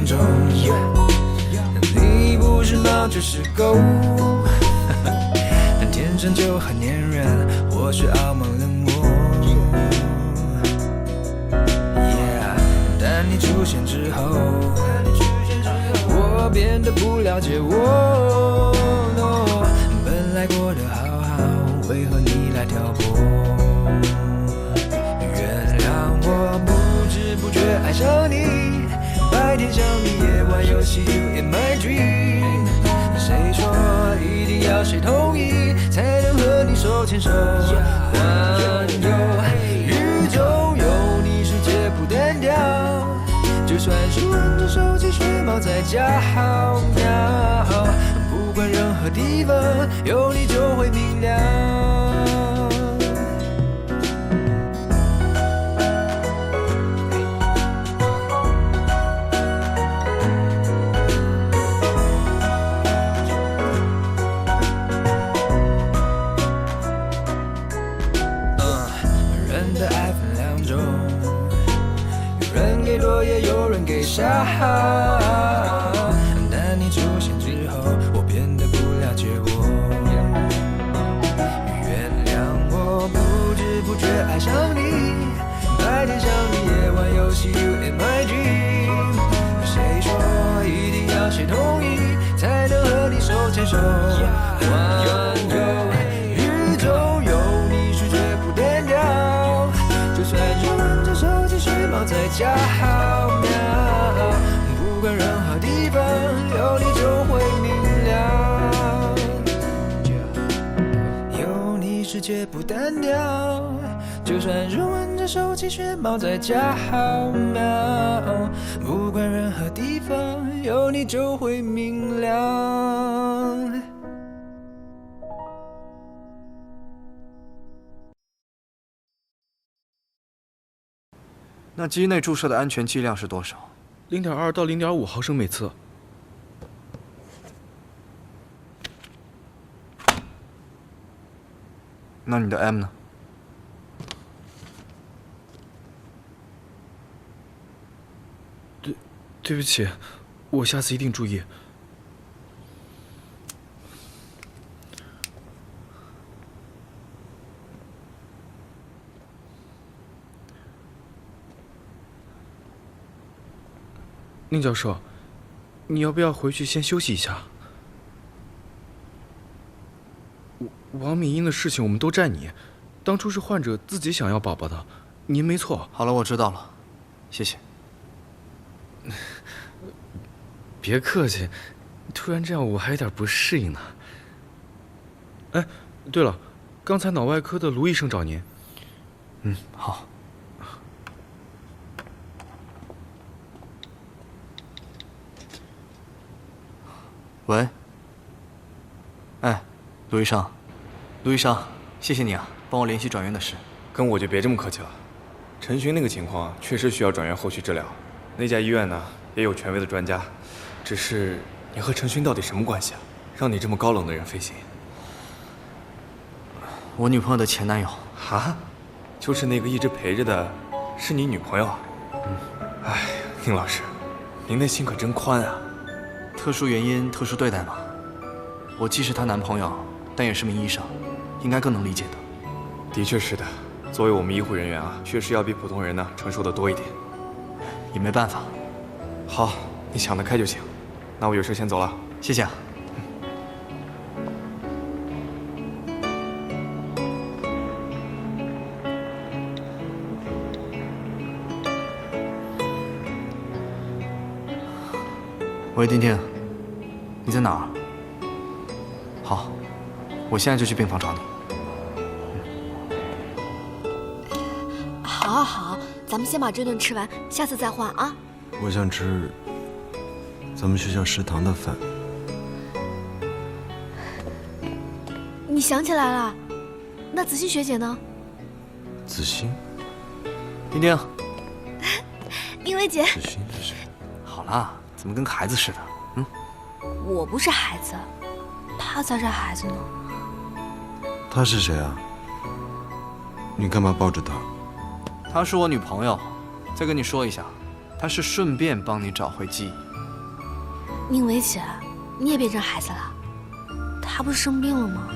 中。你不是猫就是狗，天生就很粘人，或是傲慢冷漠。但你出现之后，我变得不了解我。本来过得好好，为何你来挑拨？原谅我不知不觉爱上你，白天想你，夜玩游戏 You in my dream。谁说一定要谁同意才能和你手牵手环游宇宙？有你世界不单调，就算是玩着手机学猫在家好喵，不管任何地方有你就会明了。人的爱分两种，有人给多也有人给少，但你出现之后，我变得不了解我。原谅我不知不觉爱上你，白天想你，夜玩游戏 You in my dream。谁说一定要谁同意才能和你手牵手环游宇宙？有你世界不单调，就算是玩着手机睡猫在家好喵，不管任何地方有你就会明了。有你世界不单调，就算是玩着手机学猫在家好喵，不管任何地方有你就会明了。那机内注射的安全剂量是多少？0.2到0.5毫升每次。那你的 M 呢？对不起，我下次一定注意。宁教授，你要不要回去先休息一下？王敏英的事情我们都赖你，当初是患者自己想要宝宝的，您没错。好了，我知道了，谢谢。别客气，突然这样我还有点不适应呢。哎，对了，刚才脑外科的卢医生找您。好。喂，哎，卢医生，卢医生，谢谢你啊，帮我联系转院的事。跟我就别这么客气了。陈寻那个情况确实需要转院后续治疗，那家医院呢也有权威的专家，只是你和陈寻到底什么关系啊？让你这么高冷的人费心。我女朋友的前男友。啊？就是那个一直陪着的，是你女朋友？哎，宁老师，您的心可真宽啊。特殊原因，特殊对待嘛。我既是她男朋友，但也是名医生，应该更能理解的。的确是的，作为我们医护人员啊，确实要比普通人呢承受的多一点。也没办法。好，你想得开就行。那我有事先走了，谢谢啊。喂，丁丁，你在哪儿？好，我现在就去病房找你。好，好，咱们先把这顿吃完，下次再换啊。我想吃咱们学校食堂的饭。你想起来了？那子欣学姐呢？子欣？丁丁，因为姐。子欣是谁？好啦，怎么跟个孩子似的？我不是孩子，他才是孩子呢。她是谁啊？你干嘛抱着她？她是我女朋友。再跟你说一下，她是顺便帮你找回记忆。宁伟姐，你也变成孩子了？他不是生病了吗？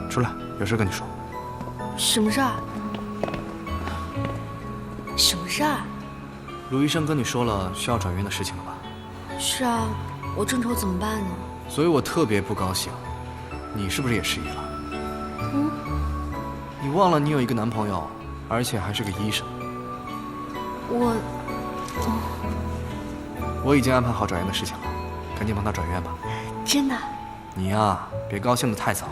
出来，有事跟你说。什么事儿？什么事儿？卢医生跟你说了需要转院的事情了吧？是啊，我正愁怎么办呢？所以我特别不高兴。你是不是也失忆了？嗯？你忘了你有一个男朋友，而且还是个医生。我已经安排好转院的事情了，赶紧帮他转院吧。真的？你呀，别高兴得太早。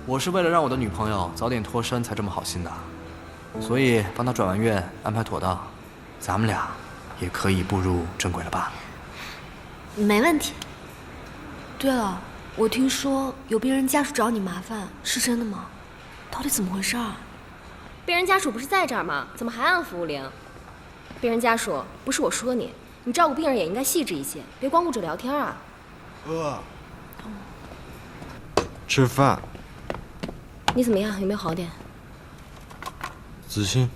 我是为了让我的女朋友早点脱身才这么好心的，所以帮她转完院，安排妥当，咱们俩也可以步入正轨了吧？没问题。对了，我听说有病人家属找你麻烦，是真的吗？到底怎么回事啊？病人家属不是在这儿吗？怎么还按服务铃？病人家属，不是我说你，你照顾病人也应该细致一些，别光顾着聊天啊。吃饭。你怎么样？有没有好点？子欣。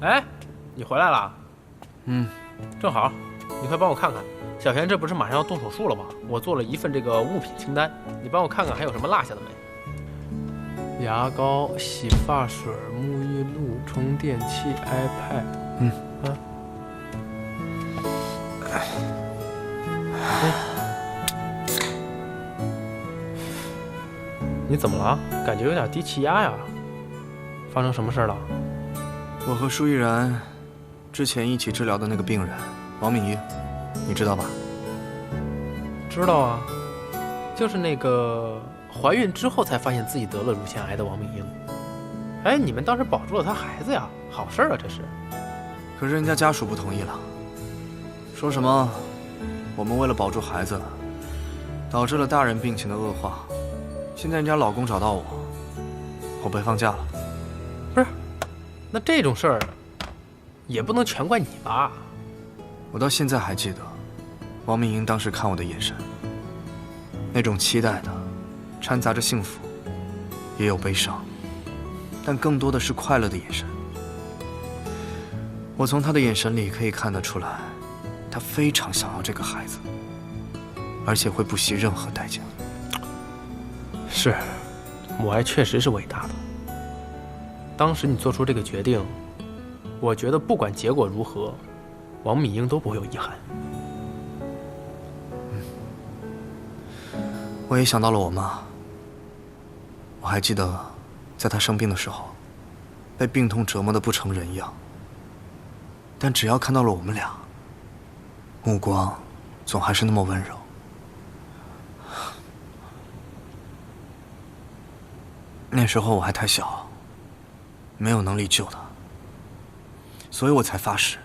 哎，你回来了？正好，你快帮我看看，小贤这不是马上要动手术了吗？我做了一份这个物品清单，你帮我看看还有什么落下的没？牙膏、洗发水、沐浴露、充电器、iPad。你怎么了？感觉有点低气压呀？发生什么事了？我和舒依然之前一起治疗的那个病人王敏英，你知道吧？知道啊，就是那个怀孕之后才发现自己得了乳腺癌的王敏英。哎，你们当时保住了她孩子呀，好事啊，这是。可是人家家属不同意了，说什么我们为了保住孩子，导致了大人病情的恶化。现在人家老公找到我被放假了。不是，那这种事儿也不能全怪你吧？我到现在还记得王敏英当时看我的眼神，那种期待的掺杂着幸福，也有悲伤，但更多的是快乐的眼神。我从她的眼神里可以看得出来，她非常想要这个孩子，而且会不惜任何代价。是，母爱确实是伟大的。当时你做出这个决定，我觉得不管结果如何，王敏英都不会有遗憾。我也想到了我妈。我还记得，在她生病的时候，被病痛折磨得不成人样。但只要看到了我们俩，目光总还是那么温柔。那时候我还太小，没有能力救她，所以我才发誓，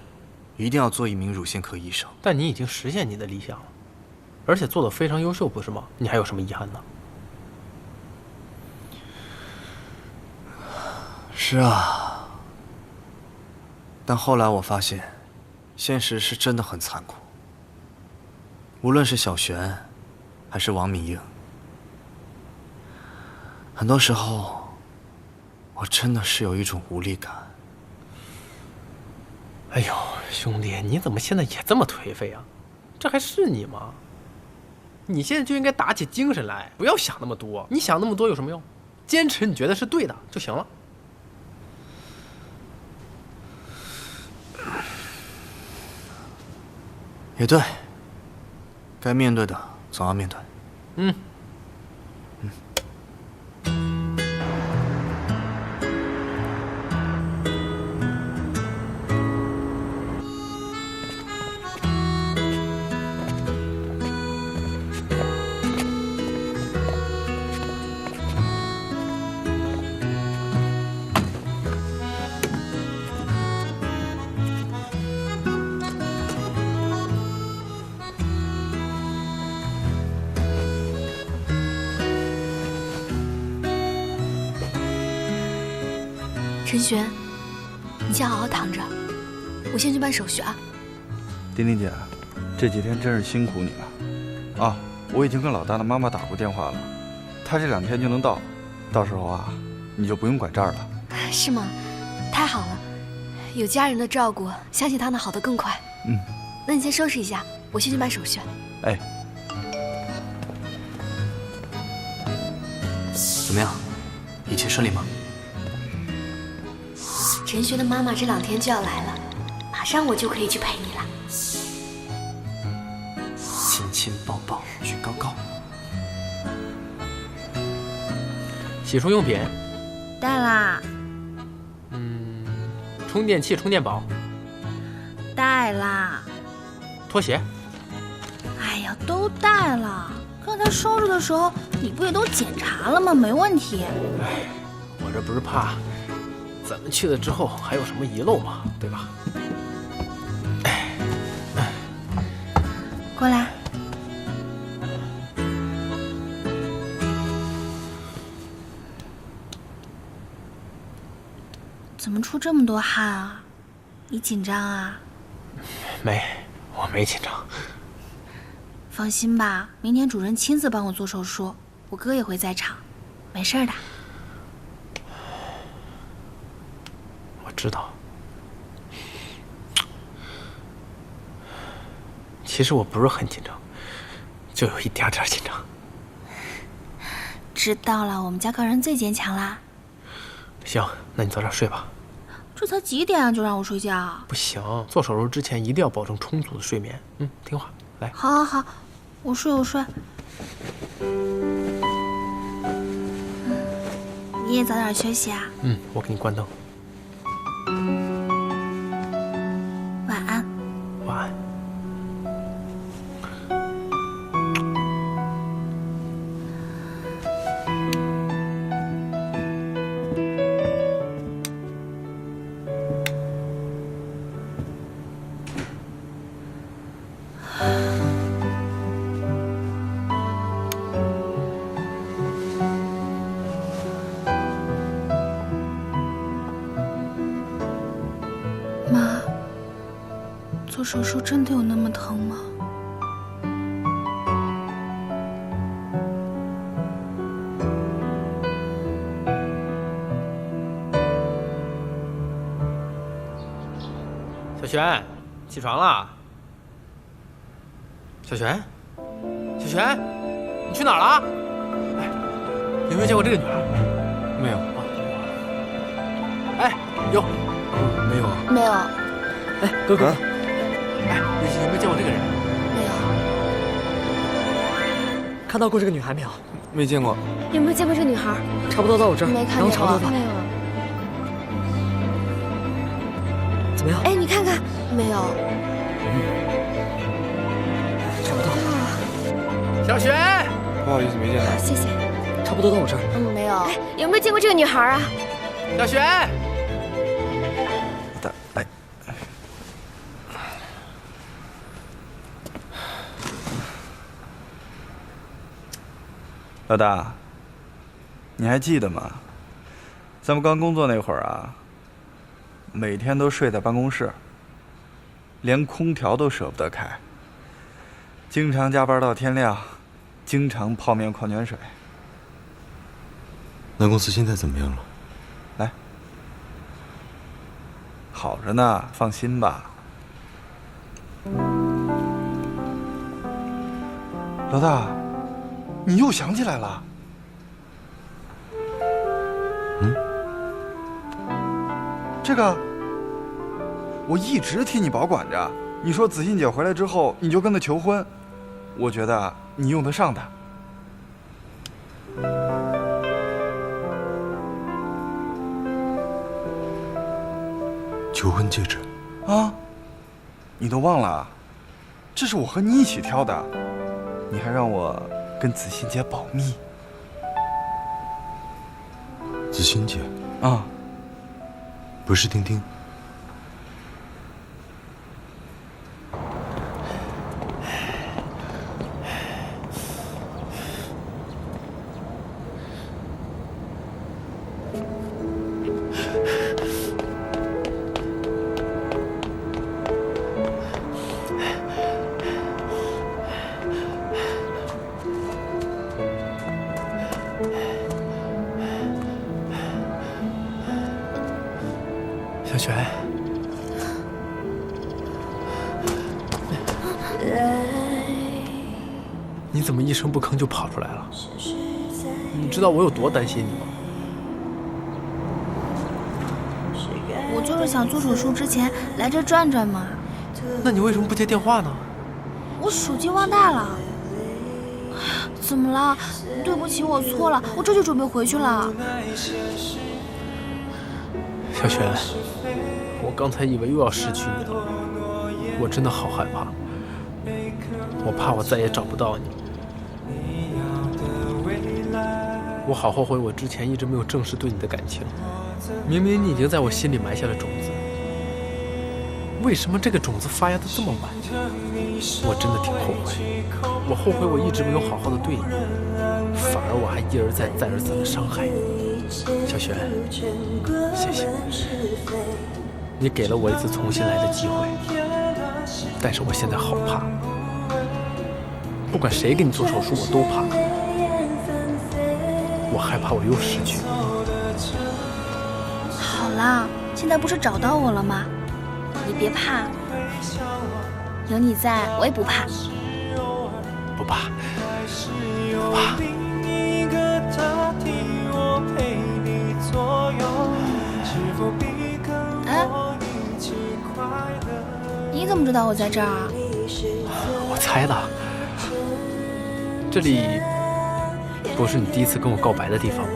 一定要做一名乳腺科医生。但你已经实现你的理想了，而且做得非常优秀，不是吗？你还有什么遗憾呢？是啊，但后来我发现，现实是真的很残酷。无论是小璇，还是王敏英，很多时候，我真的是有一种无力感。哎呦，兄弟，你怎么现在也这么颓废啊？这还是你吗？你现在就应该打起精神来，不要想那么多。你想那么多有什么用？坚持你觉得是对的就行了。也对，该面对的总要面对。陈璇，你先好好躺着，我先去办手续啊。丁丁姐，这几天真是辛苦你了。啊，我已经跟老大的妈妈打过电话了，她这2天就能到，到时候啊，你就不用管这儿了。是吗？太好了，有家人的照顾，相信他能好得更快。那你先收拾一下，我先去办手续。哎，怎么样？一切顺利吗？陈璇的妈妈这2天就要来了，马上我就可以去陪你了。亲亲抱抱举高高。洗漱用品，带啦，充电器、充电宝，带啦。拖鞋。哎呀，都带了。刚才收拾的时候，你不也都检查了吗？没问题。哎，我这不是怕咱们去了之后还有什么遗漏吗？对吧？过来。怎么出这么多汗啊？你紧张啊？我没紧张。放心吧，明天主任亲自帮我做手术，我哥也会在场，没事的。我知道。其实我不是很紧张，就有一点点紧张。知道了，我们家高人最坚强啦。行，那你早点睡吧。这才几点啊，就让我睡觉？不行，做手术之前一定要保证充足的睡眠。听话，来。好，好，好，我睡。你也早点休息啊。我给你关灯。晚安。晚安。妈，做手术真的有那么疼吗？小璇，起床了。小璇，你去哪儿了？哎，有没有见过这个女孩？没有。哎，有。没有啊。没有，哎，哥哥，哎，有没有见过这个人？没有。看到过这个女孩没有？没见过。有没有见过这个女孩？差不多到我这儿，没看见过。然后长头发，没有。怎么样？哎，你看看，没有。找不到，小璇，不好意思，没见到。谢谢。差不多到我这儿。没有。有没有见过这个女孩啊？小璇。哎，老大，你还记得吗？咱们刚工作那会儿啊，每天都睡在办公室，连空调都舍不得开，经常加班到天亮，经常泡面矿泉水。那公司现在怎么样了？来，好着呢，放心吧。老大，你又想起来了？这个我一直替你保管着。你说子欣姐回来之后，你就跟她求婚，我觉得你用得上她。求婚戒指啊，你都忘了？这是我和你一起挑的，你还让我跟子欣姐保密。子欣姐啊，不是丁丁。璇，你怎么一声不吭就跑出来了？你知道我有多担心你吗？我就是想做手术之前来这转转嘛。那你为什么不接电话呢？我手机忘带了。怎么了？对不起，我错了，我这就准备回去了。小璇，我刚才以为又要失去你了，我真的好害怕，我怕我再也找不到你。我好后悔我之前一直没有正视对你的感情，明明你已经在我心里埋下了种子，为什么这个种子发芽的这么晚？我真的挺后悔，我后悔我一直没有好好的对你，反而我还一而再再而三的伤害你。小璇，谢谢，你给了我一次重新来的机会，但是我现在好怕，不管谁给你做手术我都怕，我害怕我又失去你。好啦，现在不是找到我了吗？你别怕，有你在，我也不怕。不怕，不怕。哎，你怎么知道我在这儿啊？我猜的。这里不是你第一次跟我告白的地方吗？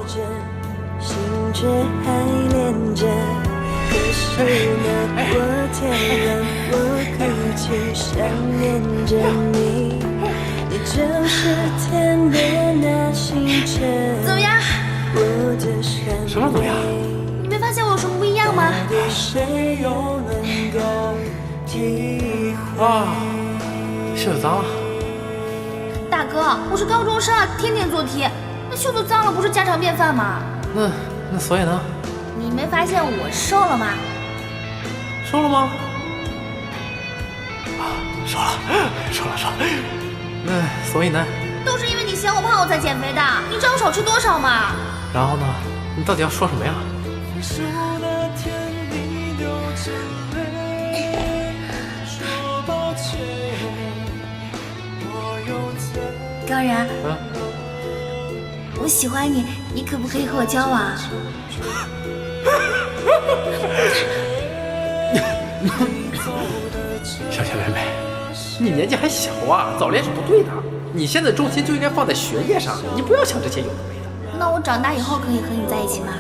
怎么样？什么怎么样？你没发现我有什么不一样吗？啊，袖子脏了。大哥，我是高中生，天天做题，那袖子脏了不是家常便饭吗？那所以呢？你没发现我瘦了吗？瘦了吗？啊，瘦了。那所以呢？都是因为你嫌我胖我才减肥的，你知道我少吃多少吗？然后呢？你到底要说什么呀？高然，我喜欢你，你可不可以和我交往？小璇妹妹，你年纪还小啊，早恋是不对的。你现在重心就应该放在学业上，你不要想这些有的没的。那我长大以后可以和你在一起吗？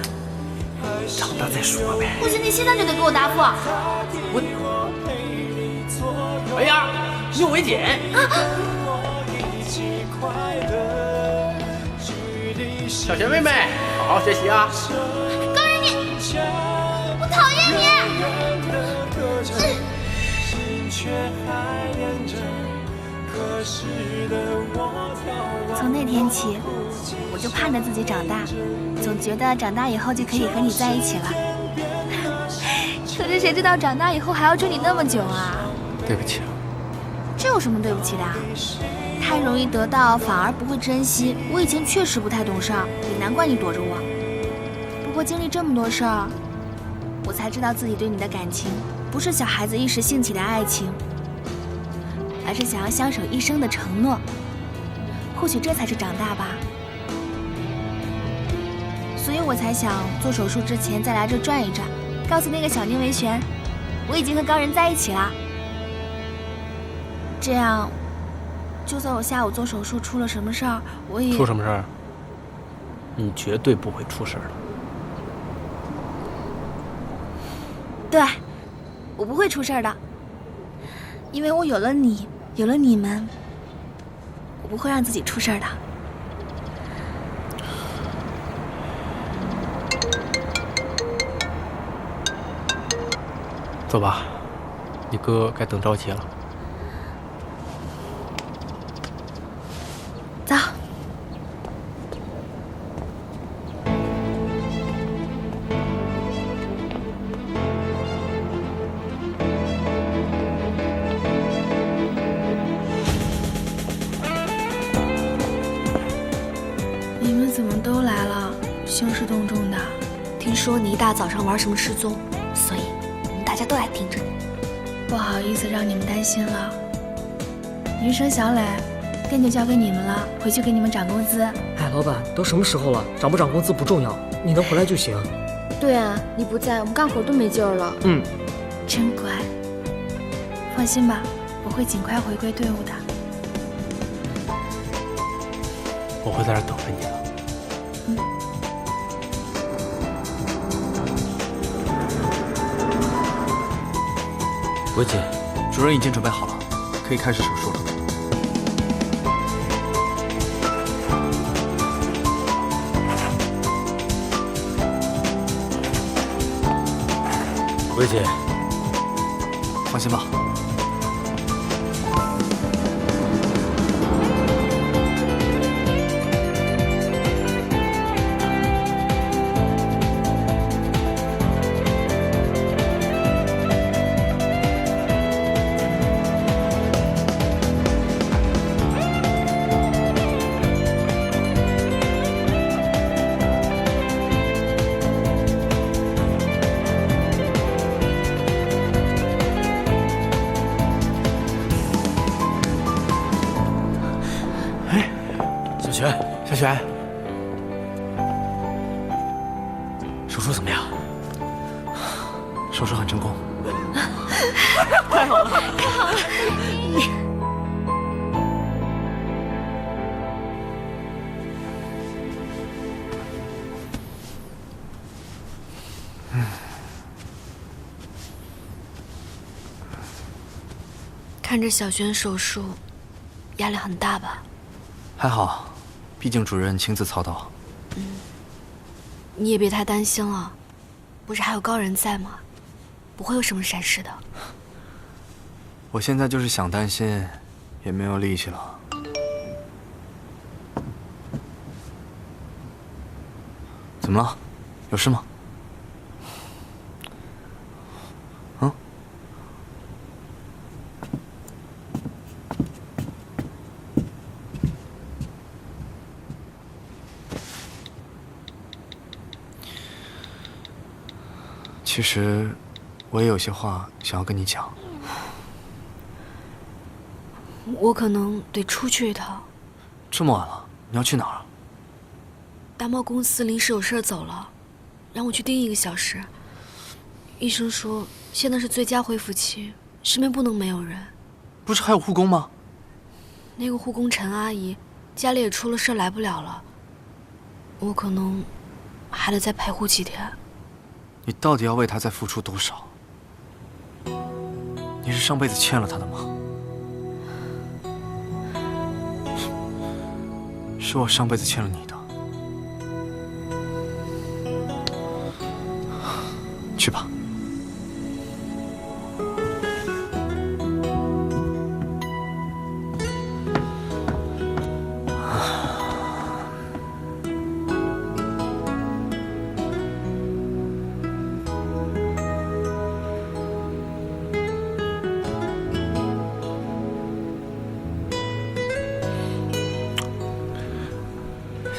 长大再说呗。不行，你现在就得给我答复。哎呀，用为简。小璇妹妹，好好学习啊！高人你，我讨厌你！从那天起，我就盼着自己长大，总觉得长大以后就可以和你在一起了。可是谁知道长大以后还要追你那么久啊！对不起。这有什么对不起的？太容易得到反而不会珍惜，我以前确实不太懂事儿，也难怪你躲着我。不过经历这么多事儿，我才知道自己对你的感情不是小孩子一时兴起的爱情，而是想要相守一生的承诺。或许这才是长大吧。所以我才想做手术之前再来这转一转，告诉那个小宁维璇，我已经和高人在一起了。这样就算我下午做手术出了什么事儿，我也……出什么事儿？你绝对不会出事儿的。对，我不会出事儿的，因为我有了你，有了你们，我不会让自己出事儿的。走吧，你哥该等着急了。走。你们怎么都来了？兴师动众的。听说你一大早上玩什么失踪，所以家都来盯着你。不好意思让你们担心了。云生、小磊，店就交给你们了，回去给你们涨工资。哎，老板，都什么时候了，涨不涨工资不重要，你能回来就行。对啊，你不在，我们干活都没劲儿了。真乖。放心吧，我会尽快回归队伍的。我会在这儿等着你的。维姐，主任已经准备好了，可以开始手术了。维姐，放心吧。小璇，手术怎么样？手术很成功。太好了，太好了！看着小璇手术，压力很大吧？还好，毕竟主任亲自操刀。你也别太担心了，不是还有高人在吗？不会有什么闪失的。我现在就是想担心，也没有力气了。怎么了？有事吗？其实，我也有些话想要跟你讲。我可能得出去一趟。这么晚了，你要去哪儿？大贸公司临时有事走了，让我去盯1个小时。医生说现在是最佳恢复期，身边不能没有人。不是还有护工吗？那个护工陈阿姨家里也出了事，来不了了。我可能还得再陪护几天。你到底要为他再付出多少？你是上辈子欠了他的吗？是我上辈子欠了你的。去吧。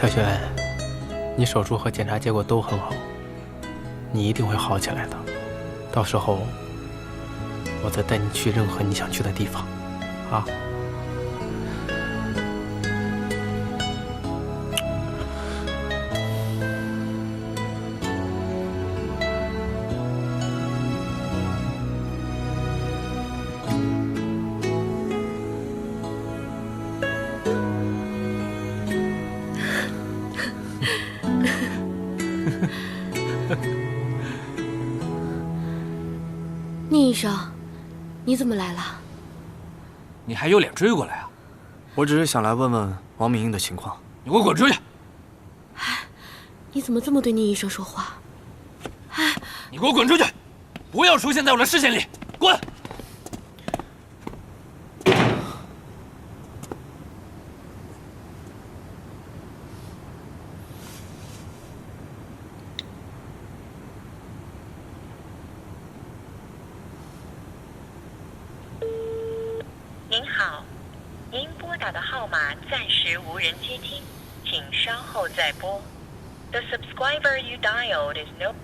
小璇，你手术和检查结果都很好，你一定会好起来的。到时候，我再带你去任何你想去的地方，啊。宁医生，你怎么来了？你还有脸追过来啊？我只是想来问问王明英的情况。你给我滚出去！你怎么这么对宁医生说话？你给我滚出去！不要出现在我的视线里！滚！您好，您拨打的号码暂时无人接听，请稍后再拨。The subscriber you dialed is no.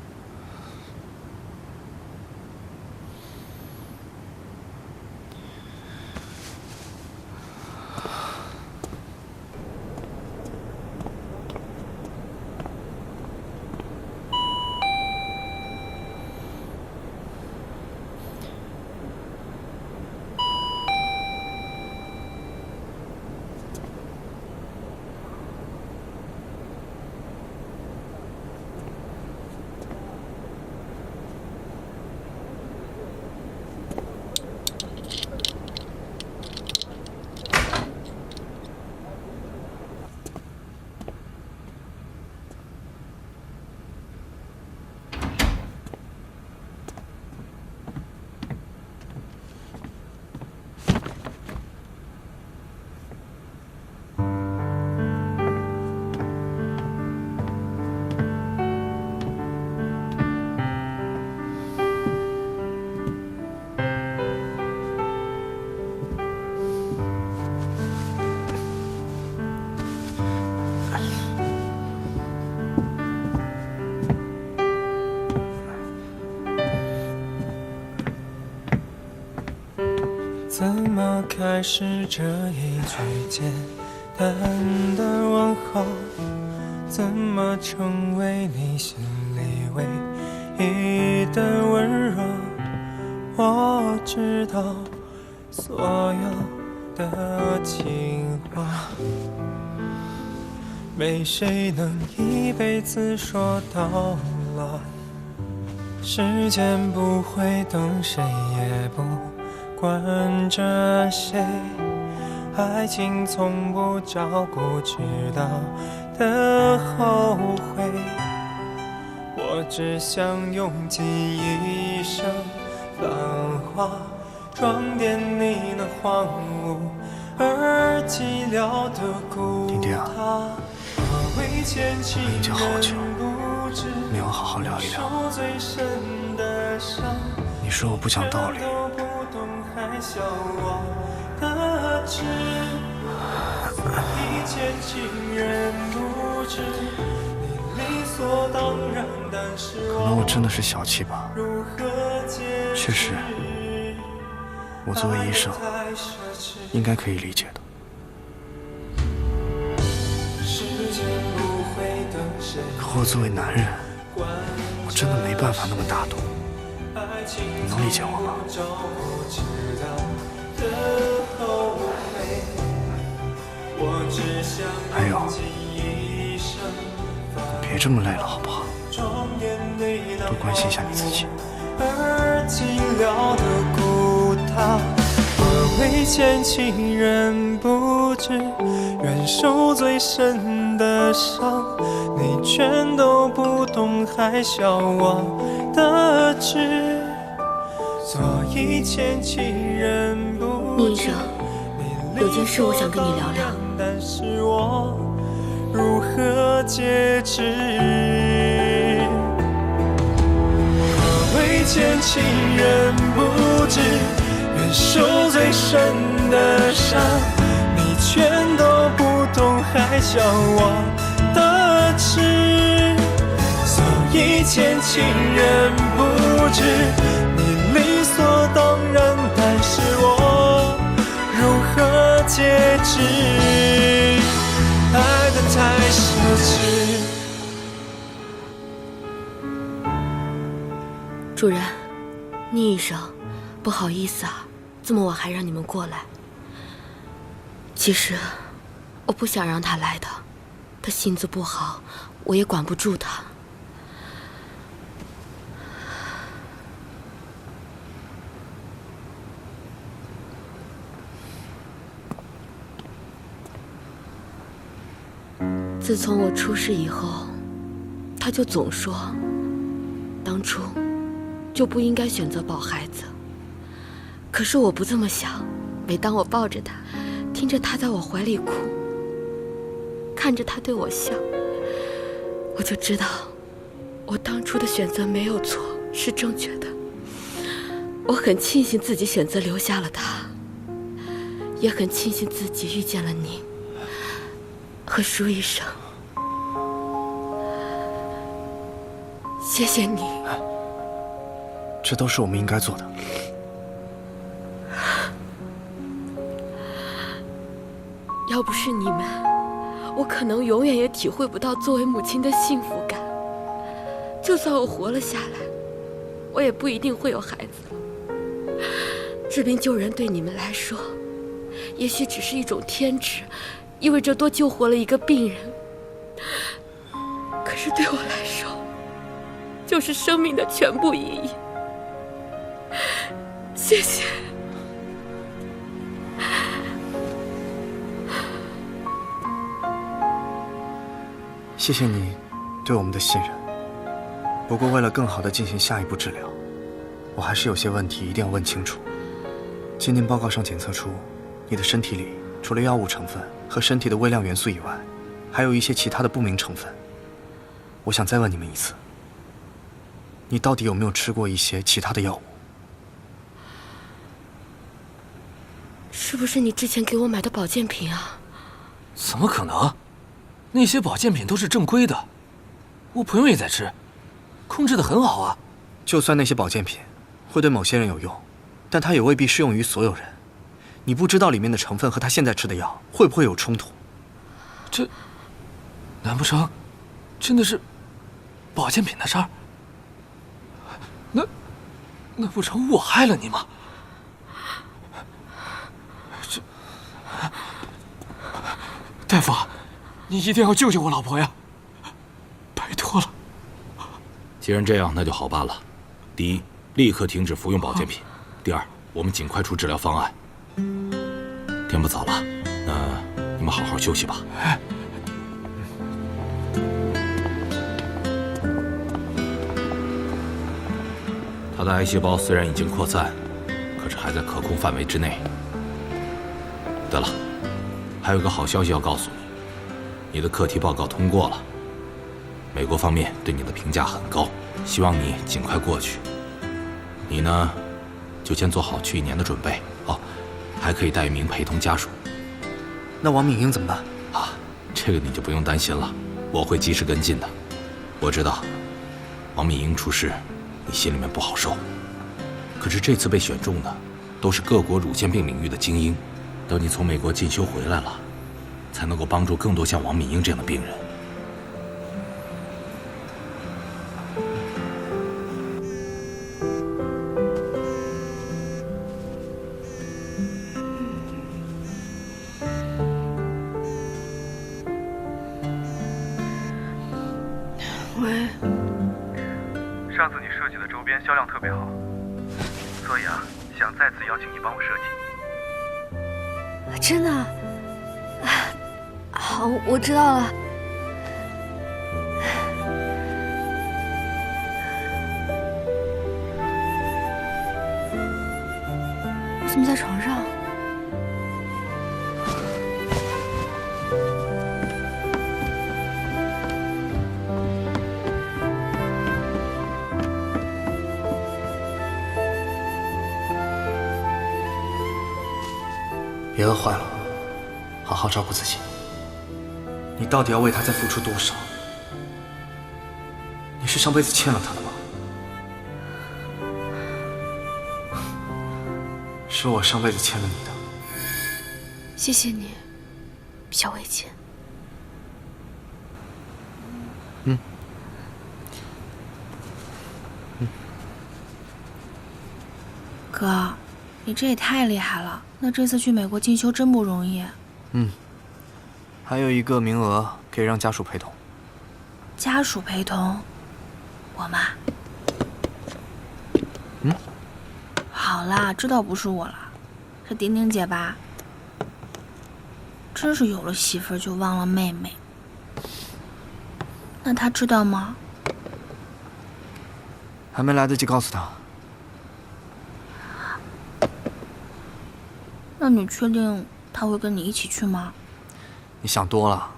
怎么开始这一句简单的问候？怎么成为你心里唯一的温柔？我知道所有的情话，没谁能一辈子说到老。时间不会等谁，也不管着谁，爱情从不照顾迟到的后悔。我只想用尽一生繁华，装点你那荒芜而寂寥的孤塔。已经好久没有好好聊一聊。你说我不讲道理，可能我真的是小气吧。确实，我作为医生，应该可以理解的。可我作为男人，我真的没办法那么大度。你能理解我吗？还有，别这么累了好不好？多关心一下你自己。为欠情人不知，愿受最深的伤，你全都不懂，还笑我的痴。所以欠情人不知，宁医生，有件事我想跟你聊聊。但是我如何解释？何谓欠情人不知？愿受最深的伤，你全都不懂，还笑我的痴。所以欠情人不知，你理所当然，但是我如何解释？爱得太奢侈。主任，宁医生，不好意思啊，这么晚还让你们过来。其实我不想让他来的，他性子不好，我也管不住他。自从我出事以后，他就总说，当初就不应该选择抱孩子。可是我不这么想，每当我抱着他，听着他在我怀里哭，看着他对我笑，我就知道我当初的选择没有错，是正确的。我很庆幸自己选择留下了他，也很庆幸自己遇见了您和舒医生。谢谢你。这都是我们应该做的。要不是你们，我可能永远也体会不到作为母亲的幸福感。就算我活了下来，我也不一定会有孩子。治病救人对你们来说，也许只是一种天职，意味着多救活了一个病人。可是对我来说，就是生命的全部意义。谢谢。谢谢你对我们的信任。不过为了更好地进行下一步治疗，我还是有些问题一定要问清楚。鉴定报告上检测出，你的身体里除了药物成分和身体的微量元素以外，还有一些其他的不明成分。我想再问你们一次，你到底有没有吃过一些其他的药物？是不是你之前给我买的保健品啊？怎么可能？那些保健品都是正规的，我朋友也在吃，控制得很好啊。就算那些保健品会对某些人有用，但它也未必适用于所有人。你不知道里面的成分和他现在吃的药会不会有冲突。这，难不成真的是保健品的事儿？那不成我害了你吗？这，大夫，你一定要救救我老婆呀！拜托了。既然这样，那就好办了。第一，立刻停止服用保健品；第二，我们尽快出治疗方案。天不早了，那你们好好休息吧。他的癌细胞虽然已经扩散，可是还在可控范围之内。对了，还有个好消息要告诉你，你的课题报告通过了，美国方面对你的评价很高，希望你尽快过去。你呢，就先做好去1年的准备哦，还可以带1名陪同家属。那王敏英怎么办？啊，这个你就不用担心了，我会及时跟进的。我知道，王敏英出事，你心里面不好受。可是这次被选中的，都是各国乳腺病领域的精英。等你从美国进修回来了，才能够帮助更多像王敏英这样的病人。喂，上次你设计的周边销量特别好，所以想再次邀请你帮我设计。真的？好，我知道了。我怎么在床上？别饿坏了，好好照顾自己。你到底要为他再付出多少？你是上辈子欠了他的吗？是我上辈子欠了你的。谢谢你，小伟姐。哥，你这也太厉害了！那这次去美国进修真不容易。还有1个名额可以让家属陪同。家属陪同，我吗？好啦，这倒不是我了，是丁丁姐吧？真是有了媳妇儿就忘了妹妹。那她知道吗？还没来得及告诉她。那你确定她会跟你一起去吗？你想多了，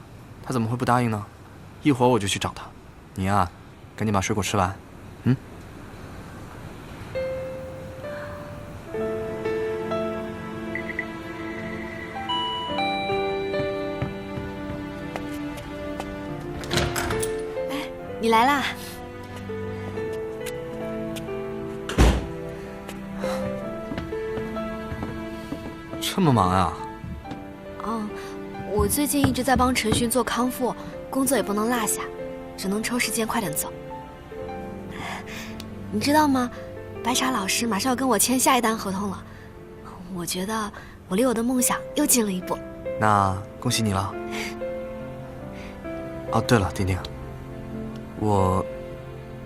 她怎么会不答应呢？一会儿我就去找她。你呀，赶紧把水果吃完。你来啦！这么忙啊？我最近一直在帮陈寻做康复，工作也不能落下，只能抽时间快点走。你知道吗？白茶老师马上要跟我签下一单合同了，我觉得我离我的梦想又近了一步。那恭喜你了。哦，对了，丁丁，我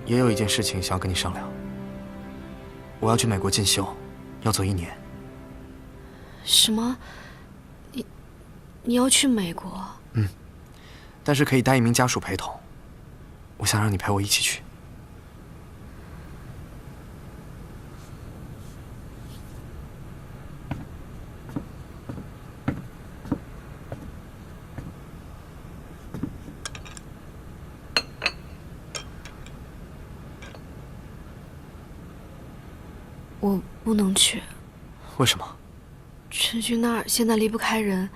也有一件事情想要跟你商量。我要去美国进修，要走1年。什么？你要去美国？但是可以带1名家属陪同。我想让你陪我一起去。我不能去。为什么？陈寻那儿现在离不开人，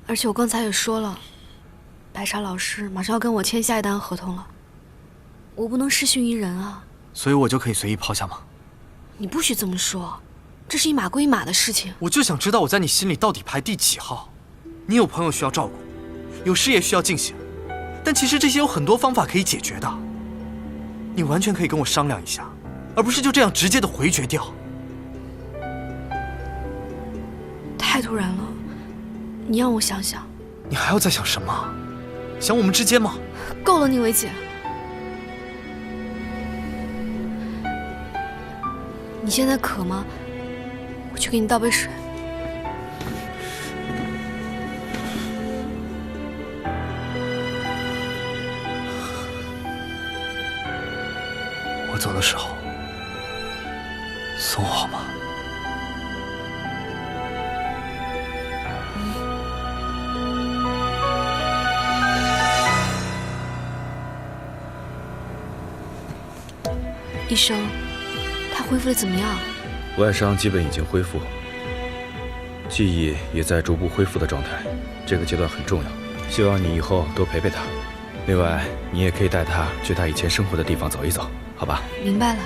而且我刚才也说了，白茶老师马上要跟我签下一单合同了，我不能失信于人啊。所以我就可以随意抛下吗？你不许这么说，这是一码归一码的事情。我就想知道我在你心里到底排第几号。你有朋友需要照顾，有事业需要进行，但其实这些有很多方法可以解决的。你完全可以跟我商量一下，而不是就这样直接的回绝掉。太突然了，你让我想想。你还要再想什么？想我们之间吗？够了，宁伟姐。你现在渴吗？我去给你倒杯水。我走的时候送我好吗？医生，他恢复的怎么样？外伤基本已经恢复，记忆也在逐步恢复的状态，这个阶段很重要。希望你以后多陪陪他。另外，你也可以带他去他以前生活的地方走一走，好吧？明白了，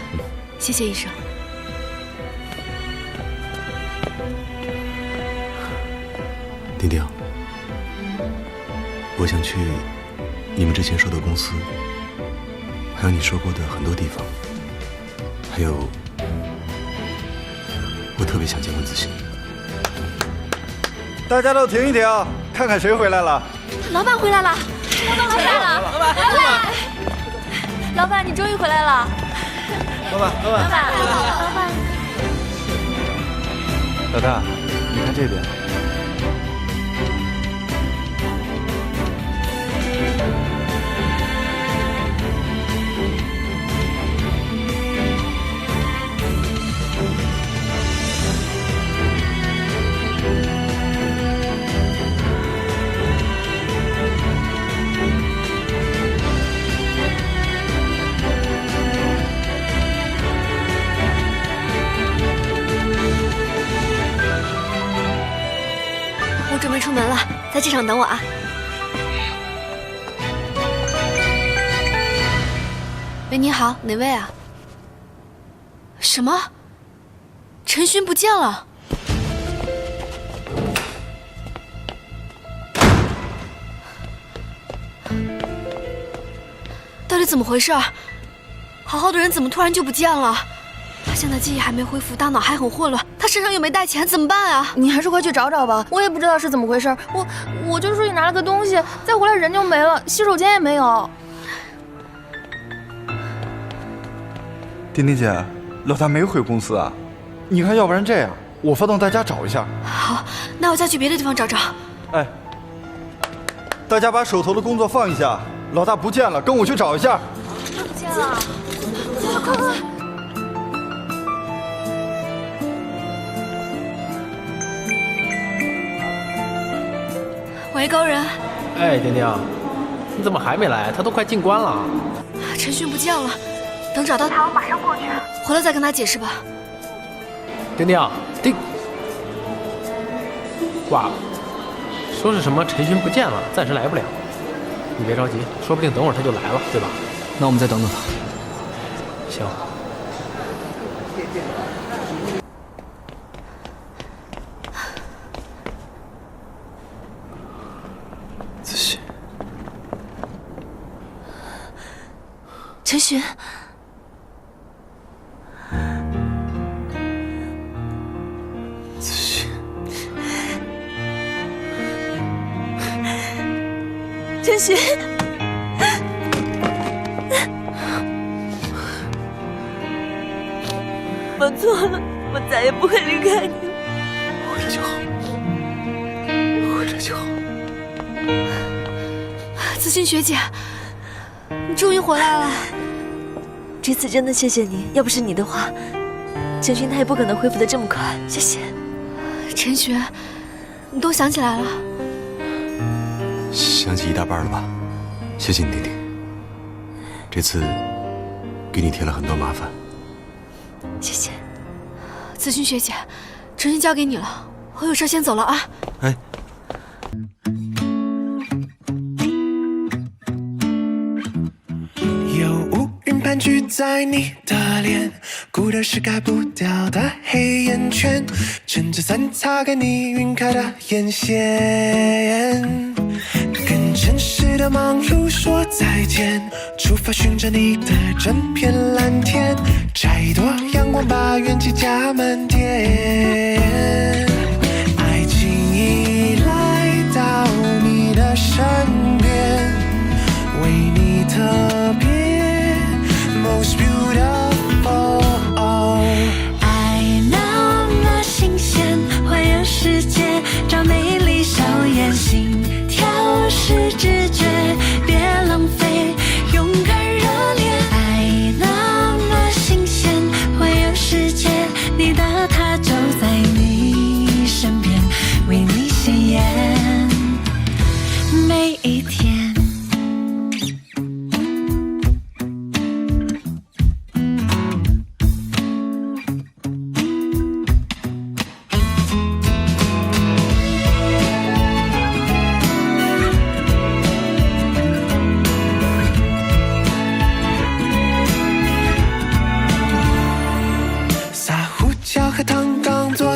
谢谢医生。丁丁，我想去你们之前说的公司，还有你说过的很多地方，还有我特别想见温子欣。大家都停一停，看看谁回来了。老板回来了，老板回来了，老板，你终于回来了。老板，老板，老大，你看这边。准备出门了，在机场等我啊。喂，你好，哪位啊？什么？陈勋不见了？到底怎么回事？好好的人怎么突然就不见了？他现在记忆还没恢复，大脑还很混乱，他身上又没带钱，怎么办啊？你还是快去找找吧，我也不知道是怎么回事。我就出去拿了个东西，再回来人就没了，洗手间也没有。丁丁姐，老大没回公司啊？你看，要不然这样，我发动大家找一下。好，那我再去别的地方找找。哎，大家把手头的工作放一下，老大不见了，跟我去找一下。不见了，快！喂，高人。哎，丁丁，你怎么还没来？他都快进关了。陈勋不见了，等找到他，我马上过去。回来再跟他解释吧。丁，挂了，说是什么陈勋不见了，暂时来不了。你别着急，说不定等会儿他就来了，对吧？那我们再等等他。行。子熙，陈勋，子熙，陈勋，我错了，我再也不会离开你。回来就好，回来就好。子欣学姐，你终于回来了。这次真的谢谢你，要不是你的话，陈勋他也不可能恢复得这么快。谢谢。陈学，你都想起来了？想起一大半了吧？谢谢你，丁丁。这次给你添了很多麻烦。谢谢。子欣学姐，陈勋交给你了，我有事先走了啊。哎。有乌云盘踞在你的脸，孤单是改不掉的黑眼圈，撑着伞擦干你晕开的眼线，跟城市的忙碌说再见，出发寻找你的整片蓝天，摘一朵阳光把元气加满点，爱情已来到你的身边，为你特别 Most beautiful， 爱那么新鲜，环游世界找美丽笑颜，心跳是直觉，别浪费，勇敢热烈。爱那么新鲜，环游世界，你的他就在你身边，为你鲜艳每一天。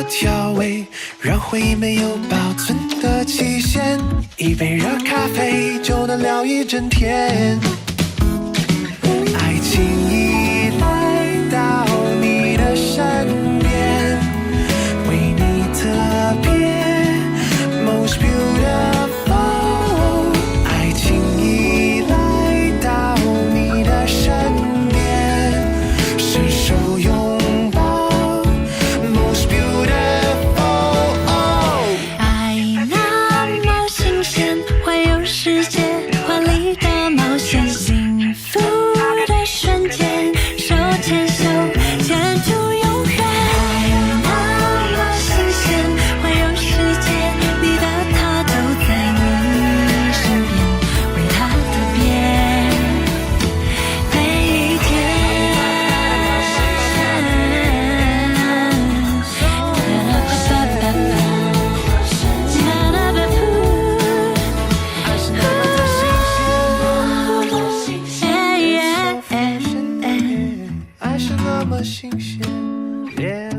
调味，让回忆没有保存的期限，一杯热咖啡就能聊一整天。爱情已来到你的身边，为你特别 Most beautiful， 爱情已来到你的身边，伸手拥抱 Most beautiful。世界华丽的冒险，幸福的瞬间，手牵手牵住永远。爱那么新鲜，环游世界，你的他都在你身边，为他特别每一天。爱是那么新鲜，yeah。